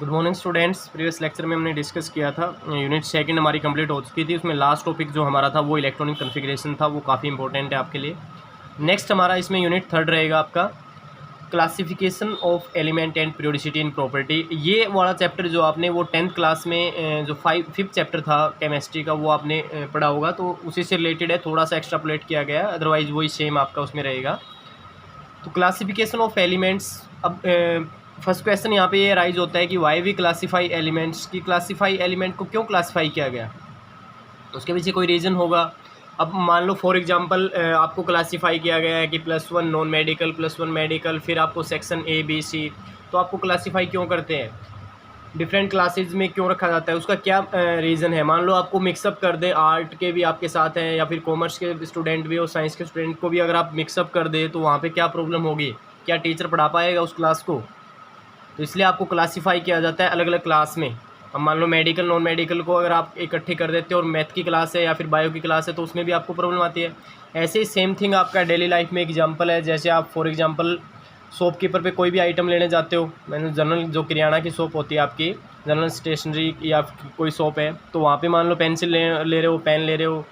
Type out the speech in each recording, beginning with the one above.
Good morning students. Previous lecture में हमने discuss किया था, यूनिट सेकंड हमारी कंप्लीट हो चुकी थी। उसमें लास्ट टॉपिक जो हमारा था वो इलेक्ट्रॉनिक कॉन्फ़िगरेशन था, वो काफ़ी इंपॉर्टेंट है आपके लिए। नेक्स्ट हमारा इसमें यूनिट थर्ड रहेगा आपका classification of element and periodicity in property. ये वाला चैप्टर जो आपने वो 10th क्लास में जो फिफ्थ चैप्टर था केमिस्ट्री का वो आपने पढ़ा होगा, तो उसी से रिलेटेड है, थोड़ा सा एक्स्ट्रापोलेट किया गया, अदरवाइज वही सेम आपका उसमें रहेगा। तो क्लासिफिकेशन ऑफ एलिमेंट्स, अब फर्स्ट क्वेश्चन यहाँ पे ये राइज होता है कि वाई वी क्लासीफाई एलिमेंट्स, की क्लासीफाई एलिमेंट को क्यों क्लासीफाई किया गया, उसके पीछे कोई रीज़न होगा। अब मान लो फॉर एग्जांपल आपको क्लासीफाई किया गया है कि +1 नॉन मेडिकल, +1 मेडिकल, फिर आपको सेक्शन ए बी सी, तो आपको क्लासीफाई क्यों करते हैं, डिफरेंट क्लासेज में क्यों रखा जाता है, उसका क्या रीज़न है। मान लो आपको मिक्सअप कर दे, आर्ट के भी आपके साथ हैं या फिर कॉमर्स के स्टूडेंट भी और साइंस के स्टूडेंट को भी अगर आप मिक्सअप कर दे, तो वहाँ पे क्या प्रॉब्लम होगी, क्या टीचर पढ़ा पाएगा उस क्लास को। तो इसलिए आपको क्लासीफाई किया जाता है अलग अलग क्लास में। अब मान लो मेडिकल नॉन मेडिकल को अगर आप इकट्ठे कर देते हो और मैथ की क्लास है या फिर बायो की क्लास है, तो उसमें भी आपको प्रॉब्लम आती है। ऐसे ही सेम थिंग आपका डेली लाइफ में एग्जांपल है, जैसे आप फॉर एग्जांपल शॉपकीपर पे कोई भी आइटम लेने जाते हो, मैंने जनरल जो किराना की शॉप होती है आपकी, जनरल स्टेशनरी या कोई शॉप है, तो वहाँ पे मान लो पेंसिल ले रहे हो, पेन ले रहे हो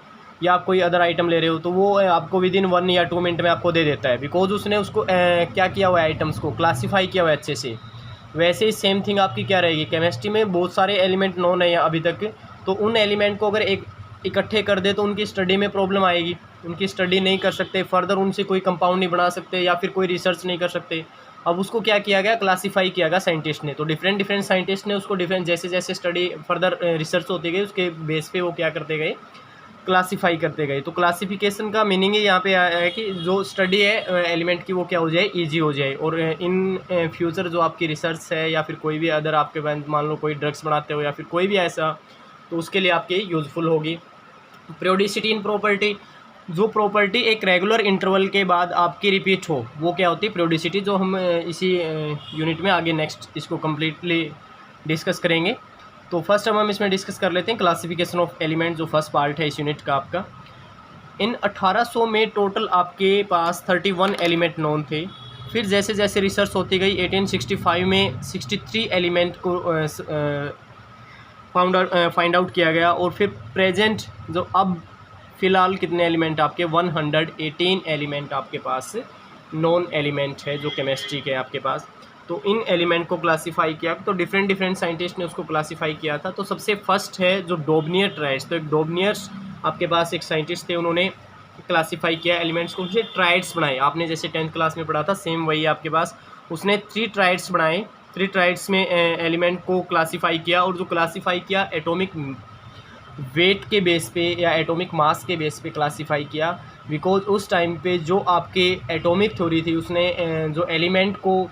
या आप कोई अदर आइटम ले रहे हो, तो वो आपको विदिन 1 या 2 मिनट में आपको दे देता है, बिकॉज उसने उसको क्या किया हुआ है, आइटम्स को क्लासीफाई किया हुआ है अच्छे से। वैसे ही सेम थिंग आपकी क्या रहेगी, केमिस्ट्री में बहुत सारे एलिमेंट नोन है अभी तक, तो उन एलिमेंट को अगर एक इकट्ठे कर दे तो उनकी स्टडी में प्रॉब्लम आएगी, उनकी स्टडी नहीं कर सकते, फर्दर उनसे कोई कंपाउंड नहीं बना सकते या फिर कोई रिसर्च नहीं कर सकते। अब उसको क्या किया गया, क्लासीफाई किया गया साइंटिस्ट ने, तो डिफरेंट साइंटिस्ट ने उसको डिफरेंट जैसे जैसे स्टडी फर्दर रिसर्च होती गई उसके बेस पे वो क्या करते गए, क्लासीफाई करते गए। तो क्लासिफिकेशन का मीनिंग ही यहाँ पे आया है कि जो स्टडी है एलिमेंट की वो क्या हो जाए, इजी हो जाए, और इन फ्यूचर जो आपकी रिसर्च है या फिर कोई भी अदर आपके पास मान लो कोई ड्रग्स बनाते हो या फिर कोई भी ऐसा, तो उसके लिए आपकी यूज़फुल होगी। पीरियोडिसिटी इन प्रॉपर्टी, जो प्रॉपर्टी एक रेगुलर इंटरवल के बाद आपकी रिपीट हो, वो क्या होती है, पीरियोडिसिटी, जो हम इसी यूनिट में आगे नेक्स्ट इसको कम्प्लीटली डिस्कस करेंगे। तो फर्स्ट हम इसमें डिस्कस कर लेते हैं क्लासिफिकेशन ऑफ एलिमेंट, जो फर्स्ट पार्ट है इस यूनिट का आपका। इन 1800 में टोटल आपके पास 31 एलिमेंट नोन थे। फिर जैसे जैसे रिसर्च होती गई 1865 में 63 एलिमेंट को फाइंड आउट किया गया, और फिर प्रेजेंट जो अब फ़िलहाल कितने एलिमेंट आपके 118 एलिमेंट आपके पास नॉन एलिमेंट है जो केमिस्ट्री के आपके पास। तो इन एलिमेंट को क्लासीफाई किया, तो डिफरेंट साइंटिस्ट ने उसको क्लासीफाई किया था। तो सबसे फर्स्ट है जो डोबनियर ट्राइड्स, तो एक डोबनियर्स आपके पास एक साइंटिस्ट थे, उन्होंने क्लासीफाई किया एलिमेंट्स को, उसने ट्राइड्स बनाए, आपने जैसे 10th क्लास में पढ़ा था सेम वही आपके पास, उसने 3 ट्राइड्स बनाए, 3 ट्राइड्स में एलिमेंट को क्लासीफाई किया, और जो क्लासीफाई किया एटॉमिक वेट के बेस पे या एटॉमिक मास के बेस पे क्लासीफाई किया, बिकॉज उस टाइम पे जो आपके एटॉमिक थ्योरी थी उसने जो एलिमेंट को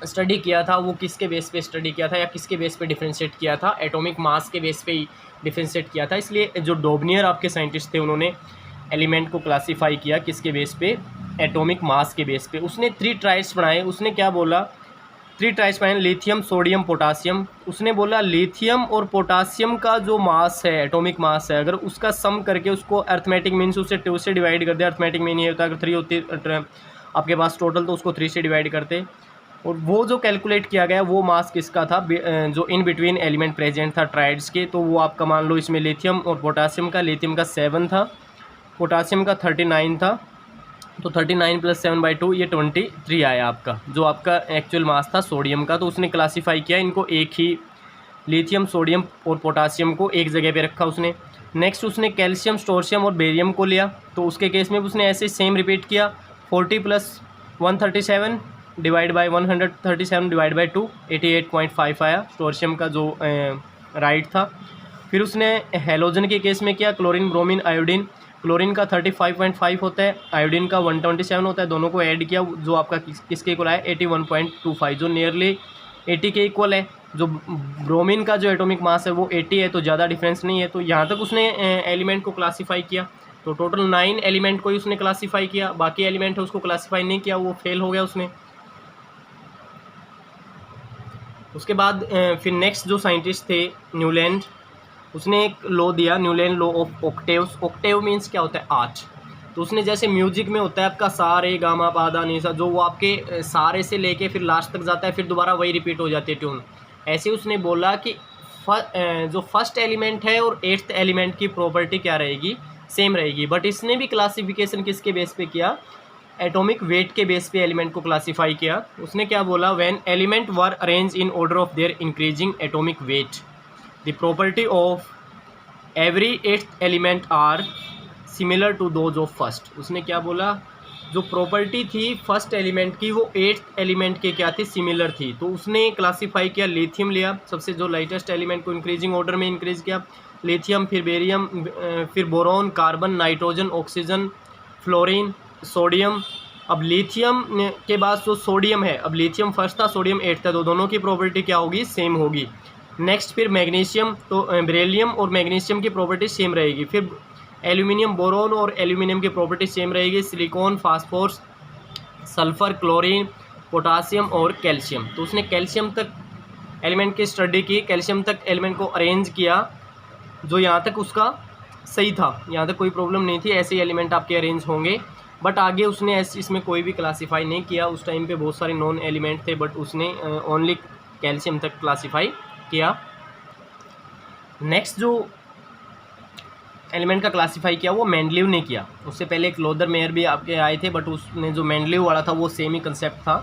स्टडी किया था वो किसके बेस पे स्टडी किया था या किसके बेस पे डिफरेंशिएट किया था, एटॉमिक मास के बेस पे ही डिफरेंशिएट किया था। इसलिए जो डोबनियर आपके साइंटिस्ट थे उन्होंने एलिमेंट को क्लासीफाई किया किसके बेस पे, एटॉमिक मास के बेस पे। उसने 3 ट्राइड्स बनाए, उसने क्या बोला, 3 ट्राइड्स बनाए, लिथियम सोडियम पोटासियम। उसने बोला लिथियम और पोटासियम का जो मास है, एटॉमिक मास है, अगर उसका सम करके उसको अर्थमेटिक मीन्स उसे 2 से डिवाइड कर दे, अर्थमेटिक मीन ये होता है अगर 3 होती आपके पास टोटल तो उसको 3 से डिवाइड करते, और वो जो कैलकुलेट किया गया वो मास किसका था, जो इन बिटवीन एलिमेंट प्रेजेंट था ट्राइड्स के, तो वो आपका मान लो इसमें लिथियम और पोटासियम का, लिथियम का 7 था, पोटासियम का 39 था, तो 39 + 7/2 ये 23 आया आपका, जो आपका एक्चुअल मास था सोडियम का। तो उसने क्लासीफाई किया इनको, एक ही लिथियम सोडियम और पोटासियम को एक जगह पे रखा उसने। नेक्स्ट उसने कैल्शियम स्टोर्शियम और बेरियम को लिया, तो उसके केस में उसने ऐसे सेम रिपीट किया, 40 + 137 डिवाइड बाई 137 डिवाइड बाई 2 88.5 आया स्टोर्शियम का जो राइट था। फिर उसने हेलोजन के केस में किया, क्लोरीन ब्रोमीन आयोडीन, क्लोरीन का 35.5 होता है, आयोडीन का 127 होता है, दोनों को ऐड किया, जो आपका किसके इक्वल आया 81.25, जो नियरली 80 के इक्वल है। जो ब्रोमीन का जो एटॉमिक मास है वो 80 है, तो ज़्यादा डिफरेंस नहीं है। तो यहाँ तक उसने एलिमेंट को क्लासीफाई किया, तो टोटल 9 एलिमेंट को ही उसने क्लासीफाई किया, बाकी एलिमेंट है उसको क्लासीफाई नहीं किया, वो फेल हो गया उसने। उसके बाद फिर नेक्स्ट जो साइंटिस्ट थे न्यूलैंड, उसने एक लॉ दिया, Newland law of octaves. Octave means क्या होता है, 8। तो उसने जैसे म्यूजिक में होता है आपका सा रे गा मा पा धा नी सा, जो वो आपके सारे से लेके फिर लास्ट तक जाता है, फिर दोबारा वही रिपीट हो जाती है ट्यून, ऐसे उसने बोला कि जो फर्स्ट एलिमेंट है और 8th एलिमेंट की प्रॉपर्टी क्या रहेगी, सेम रहेगी। बट इसने भी क्लासिफिकेशन किसके बेस पे किया, एटॉमिक वेट के बेस पे एलिमेंट को क्लासीफाई किया। उसने क्या बोला, when element were arrange in order of their increasing atomic weight the property of every 8th element are similar to those of first. उसने क्या बोला, जो प्रॉपर्टी थी फर्स्ट एलिमेंट की वो 8th एलिमेंट के क्या थी, सिमिलर थी। तो उसने क्लासीफाई किया, लिथियम लिया सबसे जो लाइटेस्ट एलिमेंट को इंक्रीजिंग ऑर्डर में इंक्रीज किया, लिथियम, फिर बेरियम, फिर boron, carbon, nitrogen, oxygen, fluorine, sodium. अब लिथियम के बाद जो सोडियम है, अब लिथियम फर्स्ट था, सोडियम 8th था, तो दोनों की प्रॉपर्टी क्या होगी, सेम होगी। नेक्स्ट फिर मैग्नीशियम, तो बेरिलियम और मैग्नीशियम की प्रॉपर्टी सेम रहेगी। फिर एल्यूमिनियम, बोरोन और एल्यूमिनियम की प्रॉपर्टी सेम रहेगी। Silicon, phosphorus, sulphur, chlorine, potassium और कैल्शियम। तो उसने कैल्शियम तक एलिमेंट की स्टडी की, कैल्शियम तक एलिमेंट को अरेंज किया, जो यहाँ तक उसका सही था, यहाँ तक कोई प्रॉब्लम नहीं थी, ऐसे एलिमेंट आपके अरेंज होंगे। बट आगे उसने इसमें कोई भी क्लासीफाई नहीं किया। उस टाइम पे बहुत सारे नॉन एलिमेंट थे, बट उसने ओनली कैल्शियम तक क्लासीफाई किया। नेक्स्ट जो एलिमेंट का क्लासीफाई किया वो मेंडलीव ने किया। उससे पहले एक लोदर मेयर भी आपके आए थे, बट उसने जो मेंडलीव वाला था वो सेम ही कंसेप्ट था।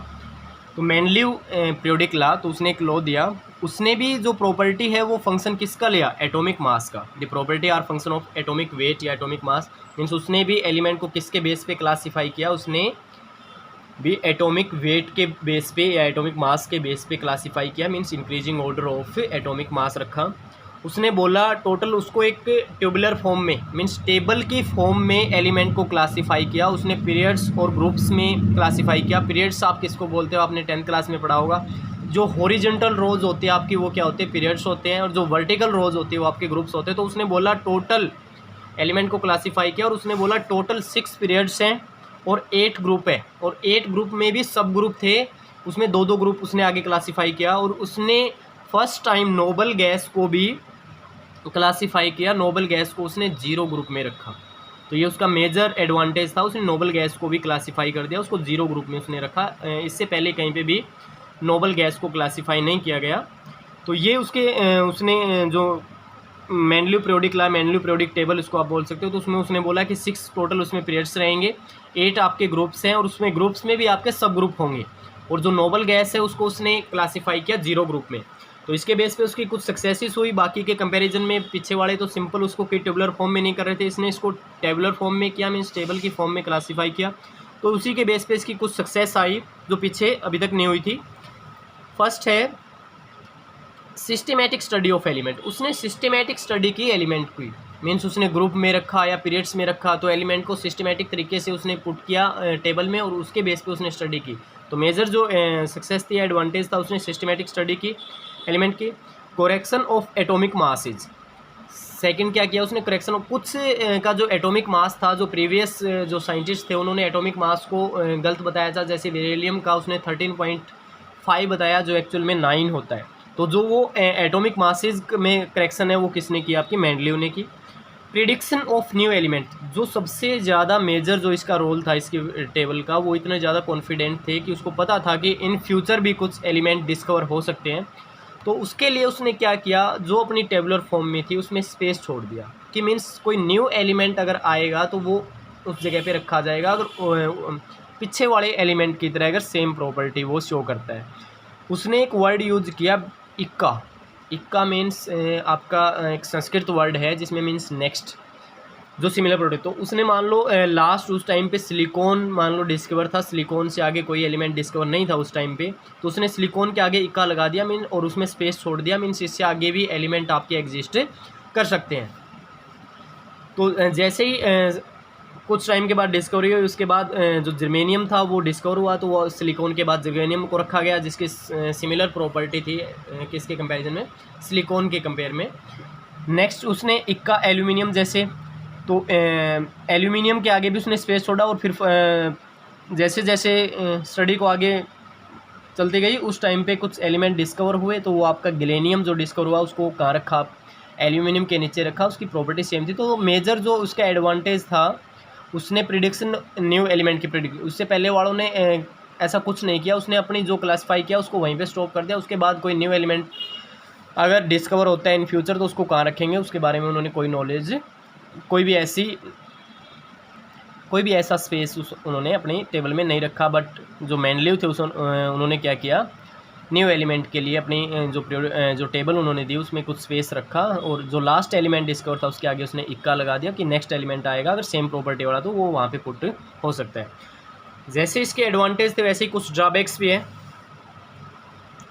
तो मेंडलीव पीरियोडिक ला, तो उसने एक लॉ दिया। उसने भी जो प्रॉपर्टी है वो फंक्शन किसका लिया, एटॉमिक मास का। The property are function of atomic weight या एटॉमिक मास, मीन्स उसने भी एलिमेंट को किसके बेस पे क्लासीफाई किया, उसने भी एटॉमिक वेट के बेस पे या एटॉमिक मास के बेस पे क्लासीफाई किया, means increasing order of atomic mass रखा। उसने बोला टोटल उसको एक ट्यूबुलर फॉर्म में, मीन्स टेबल की फॉर्म में एलिमेंट को क्लासीफाई किया। उसने पीरियड्स और ग्रुप्स में क्लासीफाई किया। पीरियड्स आप किसको बोलते हो, आपने 10th क्लास में पढ़ा होगा। जो हॉरिजॉन्टल रोज होते हैं आपकी, वो क्या होते हैं, पीरियड्स होते हैं, और जो वर्टिकल रोज होती है वो आपके ग्रुप्स होते हैं। तो उसने बोला टोटल एलिमेंट को क्लासीफाई किया, और उसने बोला टोटल 6 पीरियड्स हैं और 8 ग्रुप है, और 8 ग्रुप में भी सब ग्रुप थे, उसमें 2-2 ग्रुप उसने आगे क्लासीफाई किया। और उसने फर्स्ट टाइम नोबल गैस को भी क्लासीफाई किया। नोबल गैस को उसने 0 ग्रुप में रखा। तो ये उसका मेजर एडवांटेज था, उसने नोबल गैस को भी क्लासीफाई कर दिया, उसको 0 ग्रुप में उसने रखा। इससे पहले कहीं पे भी नोबल गैस को क्लासीफाई नहीं किया गया। तो ये उसने जो मेंडलीव पीरियोडिक ला, मेंडलीव पीरियोडिक टेबल इसको आप बोल सकते हो, तो उसमें उसने बोला कि 6 टोटल उसमें पीरियड्स रहेंगे, 8 आपके ग्रुप्स हैं, और उसमें ग्रुप्स में भी आपके सब ग्रुप होंगे। और जो नोबल गैस है उसको उसने क्लासीफाई किया 0 ग्रुप में। तो इसके बेस पे उसकी कुछ सक्सेसेस हुई, बाकी के कंपैरिजन में पीछे वाले तो सिंपल उसको कोई टेबुलर फॉर्म में नहीं कर रहे थे, इसने इसको टेबुलर फॉर्म में किया, मीन्स टेबल की फॉर्म में क्लासीफाई किया। तो उसी के बेस पे इसकी कुछ सक्सेस आई जो पीछे अभी तक नहीं हुई थी। फर्स्ट है सिस्टमेटिक स्टडी ऑफ एलिमेंट। उसने सिस्टमेटिक स्टडी की एलिमेंट की, मीन्स उसने ग्रुप में रखा या पीरियड्स में रखा, तो एलिमेंट को सिस्टमेटिक तरीके से उसने पुट किया टेबल में, और उसके बेस पे उसने स्टडी की। तो मेजर जो सक्सेस थी, एडवांटेज था, उसने सिस्टमेटिक स्टडी की एलिमेंट की। Correction of atomic masses, second क्या किया उसने, करेक्शन ऑफ कुछ का जो एटॉमिक मास था, जो प्रीवियस जो साइंटिस्ट थे उन्होंने एटॉमिक मास को गलत बताया था। जैसे बेरिलियम का उसने 13.5 बताया, जो एक्चुअल में 9 होता है। तो जो वो एटॉमिक मासेज में करेक्शन है वो किसने की, आपकी मेंडलीव ने की। प्रिडिक्शन ऑफ न्यू एलिमेंट, जो सबसे ज़्यादा मेजर जो इसका रोल था इसकी टेबल का, वो इतने ज़्यादा कॉन्फिडेंट थे कि उसको पता था कि इन फ्यूचर भी कुछ एलिमेंट डिस्कवर हो सकते हैं। तो उसके लिए उसने क्या किया, जो अपनी टेबुलर फॉर्म में थी उसमें स्पेस छोड़ दिया, कि मीन्स कोई न्यू एलिमेंट अगर आएगा तो वो उस जगह पे रखा जाएगा, अगर पीछे वाले एलिमेंट की तरह अगर सेम प्रॉपर्टी वो शो करता है। उसने एक वर्ड यूज किया, इक्का। इक्का मीन्स आपका एक संस्कृत वर्ड है जिसमें मीन्स नेक्स्ट, जो सिमिलर प्रोडक्ट। तो उसने मान लो लास्ट उस टाइम पे सिलिकॉन मान लो डिस्कवर था, सिलिकॉन से आगे कोई एलिमेंट डिस्कवर नहीं था उस टाइम पे, तो उसने सिलिकॉन के आगे इक्का लगा दिया मीन, और उसमें स्पेस छोड़ दिया, मीन्स इससे आगे भी एलिमेंट आपके एग्जिस्ट कर सकते हैं। तो जैसे ही कुछ टाइम के बाद डिस्कवरी हुई, उसके बाद जो जर्मेनियम था वो डिस्कवर हुआ, तो वो सिलिकॉन के बाद जर्मेनियम को रखा गया, जिसकी सिमिलर प्रॉपर्टी थी किसके कंपेरिजन में, सिलिकॉन के कंपेयर में। नेक्स्ट उसने इक्का एल्यूमिनियम जैसे, तो एल्यूमिनियम के आगे भी उसने स्पेस छोड़ा, और फिर जैसे जैसे स्टडी को आगे चलती गई उस टाइम पे कुछ एलिमेंट डिस्कवर हुए, तो वो आपका गैलेनियम जो डिस्कवर हुआ उसको कहाँ रखा, एल्यूमिनियम के नीचे रखा, उसकी प्रॉपर्टी सेम थी। तो मेजर जो उसका एडवांटेज था, उसने प्रिडिक्शन न्यू एलिमेंट की प्रिडिक्ट, उससे पहले वालों ने ऐसा कुछ नहीं किया, उसने अपनी जो क्लासीफाई किया उसको वहीं पे स्टॉप कर दिया। उसके बाद कोई न्यू एलिमेंट अगर डिस्कवर होता है इन फ्यूचर तो उसको कहाँ रखेंगे, उसके बारे में उन्होंने कोई नॉलेज, कोई भी ऐसा स्पेस उन्होंने अपनी टेबल में नहीं रखा। बट जो मैनलिव थे उन्होंने क्या किया, न्यू एलिमेंट के लिए अपनी जो टेबल उन्होंने दी उसमें कुछ स्पेस रखा, और जो लास्ट एलिमेंट डिस्कवर था उसके आगे उसने इक्का लगा दिया कि नेक्स्ट एलिमेंट आएगा अगर सेम प्रॉपर्टी वाला तो वो वहाँ पे पुट हो सकता है। जैसे इसके एडवांटेज थे वैसे ही कुछ ड्रॉबैक्स भी है,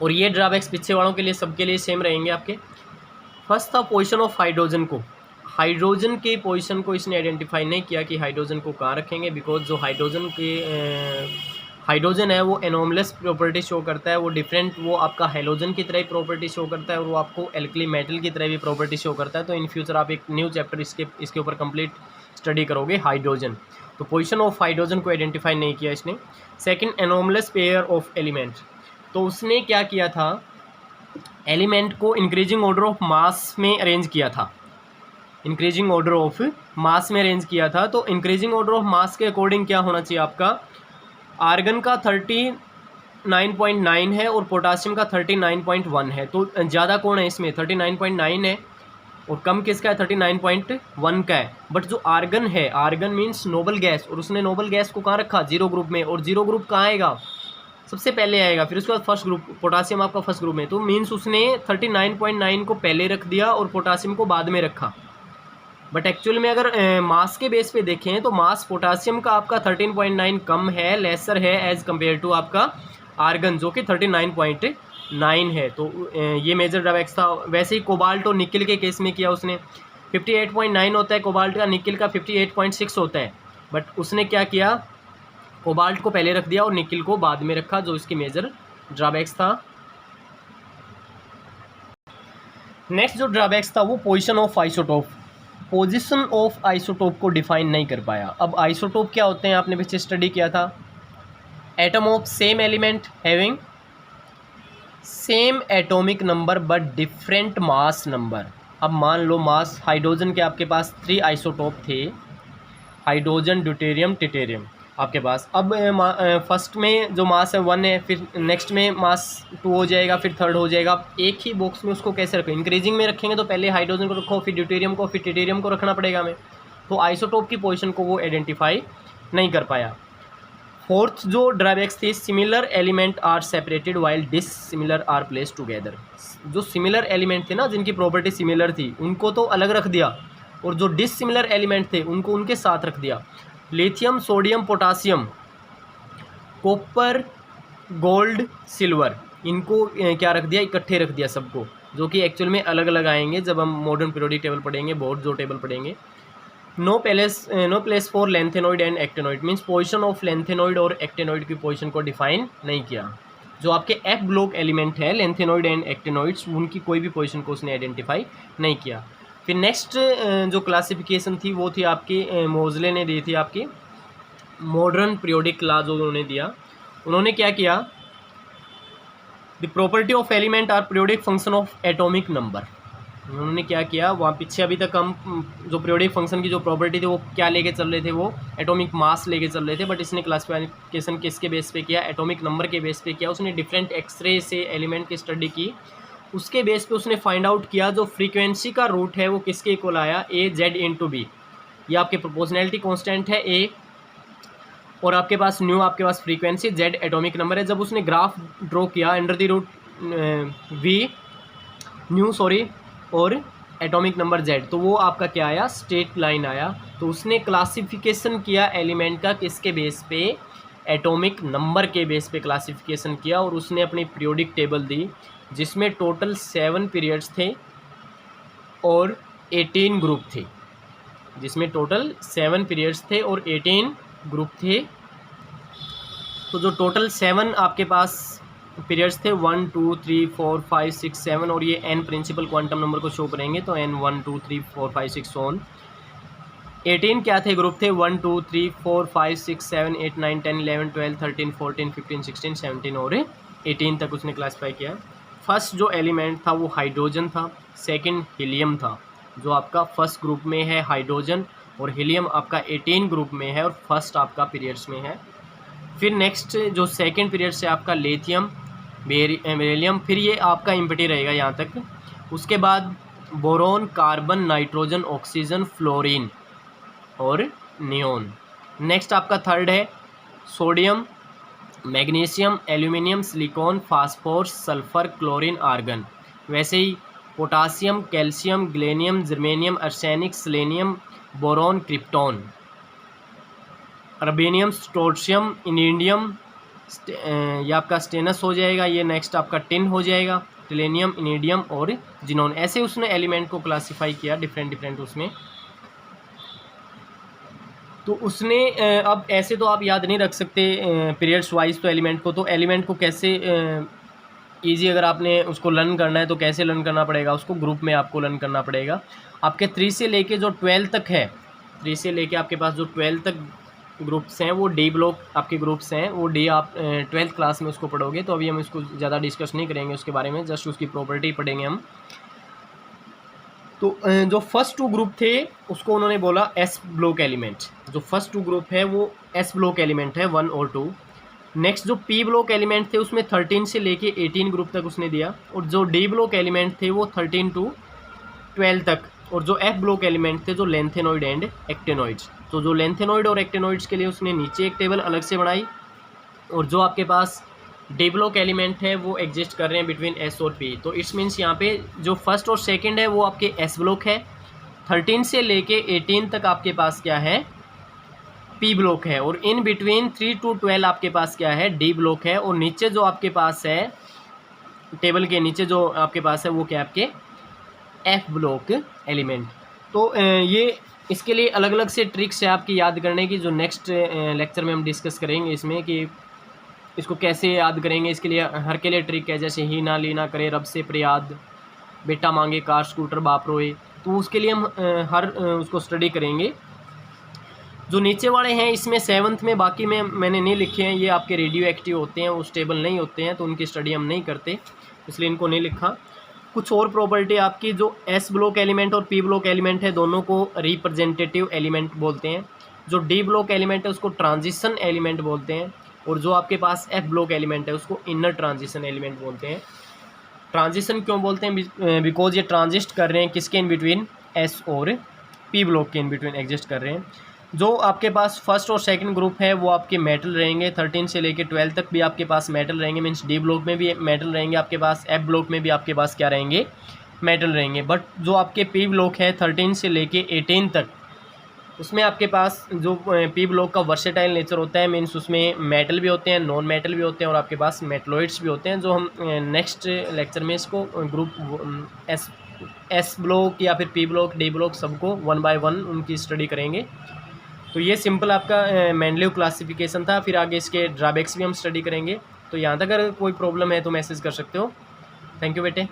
और ये ड्रॉबैक्स पीछे वालों के लिए सबके लिए सेम रहेंगे आपके। फर्स्ट था पोजीशन ऑफ हाइड्रोजन को, हाइड्रोजन के पोजीशन को इसने आइडेंटिफाई नहीं किया कि हाइड्रोजन को कहाँ रखेंगे, बिकॉज जो हाइड्रोजन है वो एनोमलेस प्रॉपर्टी शो करता है, वो डिफरेंट, वो आपका हेलोजन की तरह ही प्रॉपर्टी शो करता है, और वो आपको एल्कली मेटल की तरह भी प्रॉपर्टी शो करता है। तो इन फ्यूचर आप एक न्यू चैप्टर इसके ऊपर कंप्लीट स्टडी करोगे हाइड्रोजन। तो पोजीशन ऑफ हाइड्रोजन को आइडेंटिफाई नहीं किया इसने। सेकंड, एनोमलेस पेयर ऑफ एलिमेंट, तो उसने क्या किया था, एलिमेंट को इंक्रीजिंग ऑर्डर ऑफ मास में अरेंज किया था, इंक्रीजिंग ऑर्डर ऑफ मास में अरेंज किया था। तो इंक्रीजिंग ऑर्डर ऑफ मास के अकॉर्डिंग क्या होना चाहिए आपका, आर्गन का 39.9 है और पोटासियम का 39.1 है। तो ज़्यादा कौन है इसमें, 39.9 है, और कम किसका है, 39.1 का है। बट जो आर्गन है, आर्गन मीन्स नोबल गैस, और उसने नोबल गैस को कहाँ रखा, जीरो ग्रुप में, और जीरो ग्रुप कहाँ आएगा, सबसे पहले आएगा, फिर उसके बाद फर्स्ट ग्रुप, पोटासियम आपका फर्स्ट ग्रुप में। तो मीन्स उसने 39.9 को पहले रख दिया और पोटासियम को बाद में रखा। बट एक्चुअल में अगर मास के बेस पे देखें तो मास पोटासियम का आपका 13.9 कम है, लेसर है एज कम्पेयर टू आपका आर्गन जो कि 39.9 है। तो ये मेजर ड्रॉबैक्स था। वैसे ही कोबाल्ट और निकल के केस में किया उसने, 58.9 होता है कोबाल्ट का, निकल का 58.6 होता है। बट उसने क्या किया, कोबाल्ट को पहले रख दिया और निकल को बाद में रखा, जो इसकी मेजर ड्रॉबैक्स था। नेक्स्ट जो ड्रॉबैक्स था वो position of isotope, position of isotope को डिफाइन नहीं कर पाया। अब आइसोटोप क्या होते हैं, आपने पीछे स्टडी किया था, atom of same element having same atomic number but different mass number. अब मान लो मास, हाइड्रोजन के आपके पास 3 आइसोटोप थे, हाइड्रोजन, ड्यूटेरियम, ट्रिटियम आपके पास। अब फर्स्ट में जो मास है 1 है, फिर नेक्स्ट में मास 2 हो जाएगा, फिर थर्ड हो जाएगा। आप एक ही बॉक्स में उसको कैसे रखें, इंक्रीजिंग में रखेंगे तो पहले हाइड्रोजन को रखो, फिर ड्यूटेरियम को, फिर ट्रिटियम को रखना पड़ेगा हमें। तो आइसोटोप की पोजीशन को वो आइडेंटिफाई नहीं कर पाया। फोर्थ जो ड्रॉबैक्स थी, similar element are separated while dissimilar are placed together. जो सिमिलर एलिमेंट थे ना, जिनकी प्रॉपर्टी सिमिलर थी, उनको तो अलग रख दिया, और जो डिसिमिलर एलिमेंट थे उनको उनके साथ रख दिया। Lithium, sodium, potassium, copper, gold, silver, इनको क्या रख दिया, इकट्ठे रख दिया सबको, जो कि एक्चुअल में अलग अलग आएंगे जब हम मॉडर्न पीरियोडिक टेबल पढ़ेंगे, बोर्ड जो टेबल पढ़ेंगे। No place for lanthanoid and actinoid, means position of lanthanoid और एक्टेनॉइड की पोजीशन को डिफाइन नहीं किया। जो आपके एफ ब्लॉक एलिमेंट है, लेंथेनॉइड एंड एक्टेनॉइड्स, उनकी कोई भी पोजीशन को उसने आइडेंटिफाई नहीं किया। फिर नेक्स्ट जो क्लासिफिकेशन थी वो थी आपकी मोजले ने दी थी, आपकी मॉडर्न पीरियोडिक लॉ जो उन्होंने दिया। उन्होंने क्या किया, the property of element are periodic function of atomic number. उन्होंने क्या किया, वहाँ पीछे अभी तक हम जो पीरियोडिक फंक्शन की जो प्रॉपर्टी थी वो क्या लेके चल रहे थे, वो एटॉमिक मास लेके चल रहे थे। बट इसने क्लासिफिकेशन किसके बेस पे किया, एटॉमिक नंबर के बेस पे किया। उसने डिफरेंट एक्सरे से एलिमेंट की स्टडी की, उसके बेस पे उसने फाइंड आउट किया जो फ्रीक्वेंसी का रूट है वो किसके इक्वल आया, ए जेड इंटू बी। ये आपके प्रोपोर्शनैलिटी कांस्टेंट है ए, और आपके पास न्यू आपके पास फ्रीक्वेंसी, जेड एटॉमिक नंबर है। जब उसने ग्राफ ड्रॉ किया under the root v nu और एटॉमिक नंबर जेड, तो वो आपका क्या आया, स्ट्रेट लाइन आया। तो उसने क्लासिफिकेशन किया एलिमेंट का किसके बेस पे, एटॉमिक नंबर के बेस पे क्लासिफिकेशन किया, और उसने अपनी पीरियोडिक टेबल दी जिसमें टोटल 7 पीरियड्स थे और 18 ग्रुप थे, जिसमें टोटल 7 पीरियड्स थे और 18 ग्रुप थे। तो जो टोटल 7 आपके पास पीरियड्स थे, 1 2 3 4 5 6 7, और ये n प्रिंसिपल क्वांटम नंबर को शो करेंगे तो n 1 2 3 4 5 6 ऑन। 18 क्या थे, ग्रुप थे 1 2 3 4 5 6 7 8 9 10 11 12 13 14 15 16 17 और 18 तक उसने क्लासीफाई किया। फर्स्ट जो एलिमेंट था वो हाइड्रोजन था, सेकंड हीलियम था, जो आपका फर्स्ट ग्रुप में है हाइड्रोजन, और हीलियम आपका 18 ग्रुप में है और फर्स्ट आपका पीरियड्स में है। फिर नेक्स्ट जो सेकंड पीरियड से आपका लिथियम, बेरिलियम, फिर ये आपका इम्पिटी रहेगा यहाँ तक। उसके बाद boron, carbon, nitrogen, oxygen, fluorine और नियोन। नेक्स्ट आपका थर्ड है sodium, magnesium, aluminium, silicon, phosphorus, sulphur, chlorine, argon. वैसे ही potassium, calcium, gallium, germanium, arsenic, selenium, boron, krypton, rubidium, strontium, indium, ये आपका स्टेनस हो जाएगा। ये नेक्स्ट आपका टिन हो जाएगा, टिलेनियम, इनिडियम और जिनोन। ऐसे उसने एलिमेंट को क्लासीफाई किया डिफरेंट उसमें। तो उसने अब ऐसे तो आप याद नहीं रख सकते पीरियड्स वाइज तो एलिमेंट को, तो एलिमेंट को कैसे इजी अगर आपने उसको लर्न करना है तो कैसे लर्न करना पड़ेगा, उसको ग्रुप में आपको लर्न करना पड़ेगा। आपके 3 से लेके जो 12 तक है, 3 से लेके आपके पास जो 12 तक ग्रुप्स हैं वो डी ब्लॉक आपके ग्रुप्स हैं, वो डी आप 12th क्लास में उसको पढ़ोगे। तो अभी हम इसको ज़्यादा डिस्कस नहीं करेंगे उसके बारे में, जस्ट उसकी प्रॉपर्टी पढ़ेंगे हम। तो जो फर्स्ट 2 ग्रुप थे उसको उन्होंने बोला एस ब्लॉक एलिमेंट। जो फर्स्ट 2 ग्रुप है वो एस ब्लॉक एलिमेंट है 1 और 2। नेक्स्ट जो पी ब्लॉक एलिमेंट थे उसमें 13 से लेके 18 ग्रुप तक उसने दिया, और जो डी ब्लॉक एलिमेंट थे वो 13 to 12 तक, और जो एफ ब्लॉक एलिमेंट थे जो लेंथेनॉइड एंड एक्टेनॉइड्स। तो जो लेंथेनॉइड और एक्टेनॉइड्स के लिए उसने नीचे एक टेबल अलग से बनाई, और जो आपके पास डी ब्लॉक एलिमेंट है वो एग्जिस्ट कर रहे हैं बिटवीन एस और पी। तो इट्स मीन्स यहाँ पे जो फर्स्ट और सेकंड है वो आपके एस ब्लॉक है, 13 से लेके 18 तक आपके पास क्या है, पी ब्लॉक है, और इन बिटवीन 3 to 12 आपके पास क्या है, डी ब्लॉक है, और नीचे जो आपके पास है टेबल के नीचे जो आपके पास है वो क्या आपके एफ ब्लॉक एलिमेंट। तो ये इसके लिए अलग अलग से ट्रिक्स है आपकी याद करने की, जो नेक्स्ट लेक्चर में हम डिस्कस करेंगे इसमें कि इसको कैसे याद करेंगे। इसके लिए हर के लिए ट्रिक है, जैसे ही ना लीना करे रब से प्रयाद, बेटा मांगे कार स्कूटर बाप रोए। तो उसके लिए हम हर उसको स्टडी करेंगे। जो नीचे वाले हैं इसमें 7th में बाकी में मैंने नहीं लिखे हैं, ये आपके रेडियो एक्टिव होते हैं, वो स्टेबल नहीं होते हैं, तो उनकी स्टडी हम नहीं करते, इसलिए इनको नहीं लिखा। कुछ और प्रॉपर्टी आपकी, जो एस ब्लॉक एलिमेंट और पी ब्लॉक एलिमेंट है दोनों को रिप्रेजेंटेटिव एलिमेंट बोलते हैं। जो डी ब्लॉक एलिमेंट है उसको ट्रांजिशन एलिमेंट बोलते हैं, और जो आपके पास एफ ब्लॉक एलिमेंट है उसको इनर ट्रांजिशन एलिमेंट बोलते हैं। ट्रांजिशन क्यों बोलते हैं, बिकॉज ये ट्रांजिस्ट कर रहे हैं किसके इन बिटवीन, एस और पी ब्लॉक के इन बिटवीन एग्जिस्ट कर रहे हैं। जो आपके पास फर्स्ट और सेकंड ग्रुप है वो आपके मेटल रहेंगे, 13 से लेके 12 तक भी आपके पास मेटल रहेंगे, मीन्स डी ब्लॉक में भी मेटल रहेंगे आपके पास, एफ ब्लॉक में भी आपके पास क्या रहेंगे, मेटल रहेंगे। बट जो आपके पी ब्लॉक है 13 से लेके 18 तक, उसमें आपके पास जो पी ब्लॉक का वर्सेटाइल नेचर होता है, मीन्स उसमें मेटल भी होते हैं, नॉन मेटल भी होते हैं, और आपके पास मेटलॉइड्स भी होते हैं, जो हम नेक्स्ट लेक्चर में इसको ग्रुप एस ब्लॉक या फिर पी ब्लॉक, डी ब्लॉक सबको 1 by 1 उनकी स्टडी करेंगे। तो ये सिंपल आपका मेंडलीव क्लासिफिकेशन था, फिर आगे इसके ड्रॉबैक्स भी हम स्टडी करेंगे। तो यहाँ तक अगर कोई प्रॉब्लम है तो मैसेज कर सकते हो। थैंक यू बेटे।